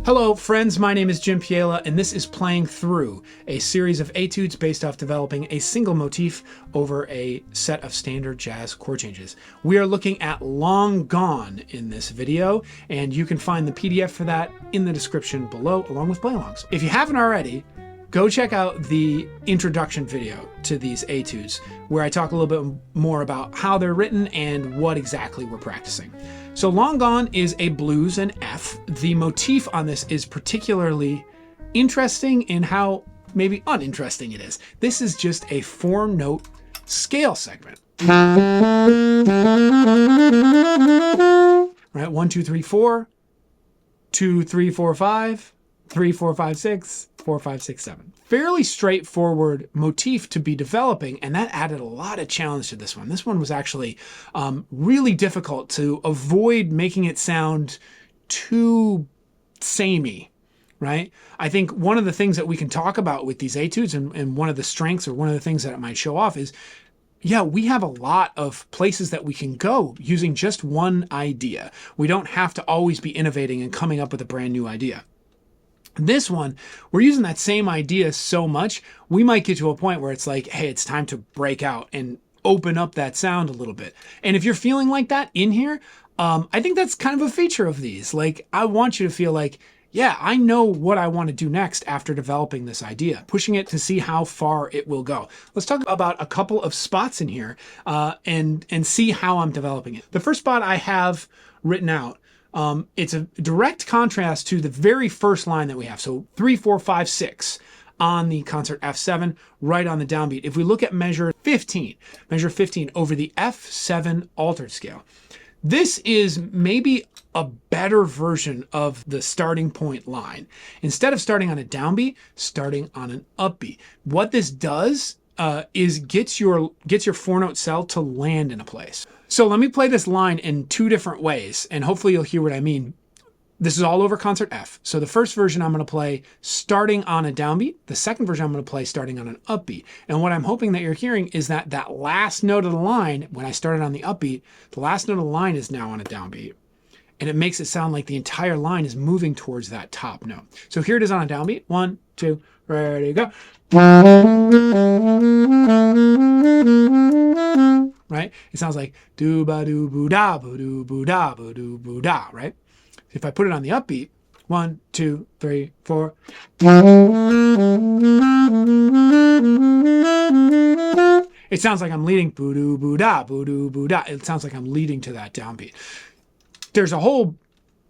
Hello friends, my name is Jim Piela and this is Playing Through, a series of etudes based off developing a single motif over a set of standard jazz chord changes. We are looking at Long Gone in this video, and you can find the PDF for that in the description below along with playalongs. If you haven't already, go check out the introduction video to these etudes, where I talk a little bit more about how they're written and what exactly we're practicing. So Long Gone is a blues in F. The motif on this is particularly interesting in how maybe uninteresting it is. This is just a 4-note scale segment. Right, 1, 2, 3, 4, 2, 3, 4, 5, 3, 4, 5, 6, 4, 5, 6, 7. Fairly straightforward motif to be developing, and that added a lot of challenge to this one. This one was actually really difficult to avoid making it sound too samey, right? I think one of the things that we can talk about with these etudes, and one of the strengths or one of the things that it might show off is, yeah, we have a lot of places that we can go using just one idea. We don't have to always be innovating and coming up with a brand new idea. This one, we're using that same idea so much, we might get to a point where it's like, hey, it's time to break out and open up that sound a little bit. And if you're feeling like that in here, I think that's kind of a feature of these. Like, I want you to feel like, yeah, I know what I want to do next after developing this idea, pushing it to see how far it will go. Let's talk about a couple of spots in here and see how I'm developing it. The first spot I have written out, it's a direct contrast to the very first line that we have. So 3, 4, 5, 6 on the concert F7, right on the downbeat. If we look at measure 15 over the F7 altered scale, this is maybe a better version of the starting point line. Instead of starting on a downbeat, starting on an upbeat. What this does is gets your 4-note cell to land in a place. So let me play this line in 2 different ways, and hopefully you'll hear what I mean. This is all over concert F. So the first version I'm going to play starting on a downbeat. The second version I'm going to play starting on an upbeat. And what I'm hoping that you're hearing is that that last note of the line, when I started on the upbeat, the last note of the line is now on a downbeat. And it makes it sound like the entire line is moving towards that top note. So here it is on a downbeat. 1, 2, ready, go. Right? It sounds like do ba do boo da boo do boo da boo do boo da, right? If I put it on the upbeat, 1, 2, 3, 4. It sounds like I'm leading boo do boo da boo do boo da. It sounds like I'm leading to that downbeat. There's a whole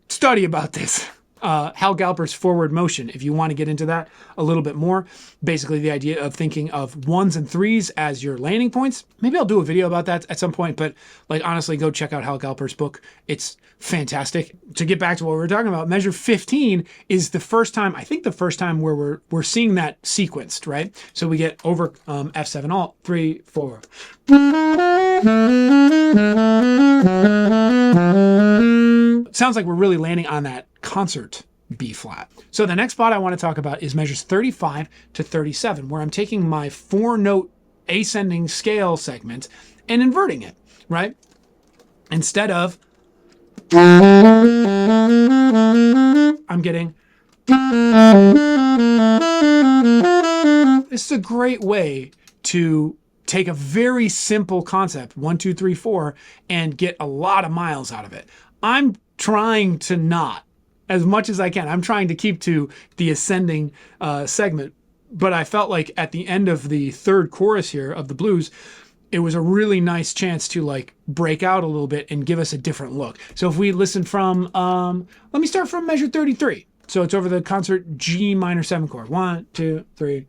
study about this. Hal Galper's forward motion, if you want to get into that a little bit more. Basically the idea of thinking of 1s and 3s as your landing points. Maybe I'll do a video about that at some point, but like honestly, go check out Hal Galper's book. It's fantastic. To get back to what we were talking about, measure 15 is the first time, I think the first time where we're seeing that sequenced, right? So we get over F7 alt, 3, 4. Sounds like we're really landing on that concert B flat. So the next spot I want to talk about is measures 35 to 37, where I'm taking my 4-note ascending scale segment and inverting it, right? Instead of, I'm getting, this is a great way to take a very simple concept, 1, 2, 3, 4, and get a lot of miles out of it. I'm trying to not, as much as I can, I'm trying to keep to the ascending segment, but I felt like at the end of the third chorus here of the blues, it was a really nice chance to like break out a little bit and give us a different look. So if we listen from, let me start from measure 33. So it's over the concert G minor 7 chord. 1, 2, 3.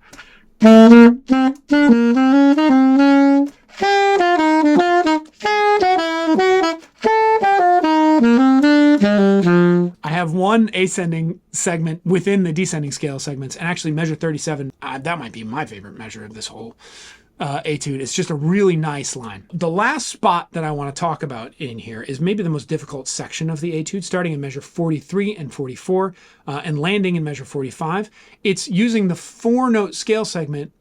I have one ascending segment within the descending scale segments, and actually measure 37, that might be my favorite measure of this whole etude. It's just a really nice line. The last spot that I want to talk about in here is maybe the most difficult section of the etude, starting in measure 43 and 44 and landing in measure 45. It's using the 4-note scale segment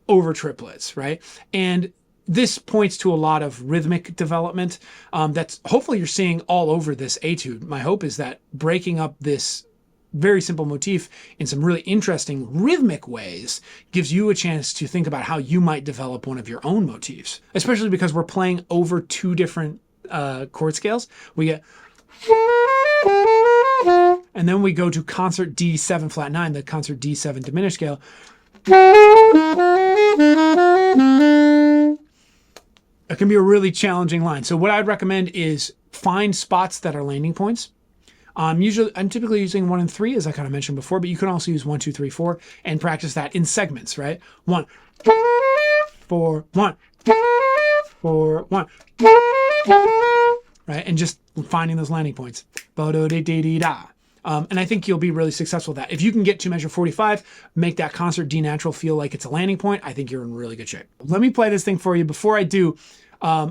over triplets, right? And this points to a lot of rhythmic development that's hopefully you're seeing all over this etude. My hope is that breaking up this very simple motif in some really interesting rhythmic ways gives you a chance to think about how you might develop one of your own motifs, especially because we're playing over two different chord scales. We get, and then we go to concert D7 flat 9, the concert D7 diminished scale. It can be a really challenging line. So what I'd recommend is find spots that are landing points. I'm typically using 1 and 3, as I kind of mentioned before, but you can also use 1, 2, 3, 4 and practice that in segments, right? 1, 4, 1, 4, 1, right? And just finding those landing points. And I think you'll be really successful with that. If you can get to measure 45, make that concert D natural feel like it's a landing point, I think you're in really good shape. Let me play this thing for you. Before I do,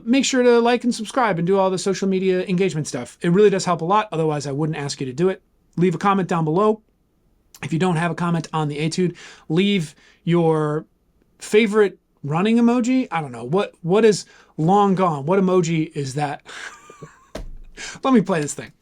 make sure to like and subscribe and do all the social media engagement stuff. It really does help a lot. Otherwise, I wouldn't ask you to do it. Leave a comment down below. If you don't have a comment on the Etude, leave your favorite running emoji. I don't know. What is long gone? What emoji is that? Let me play this thing.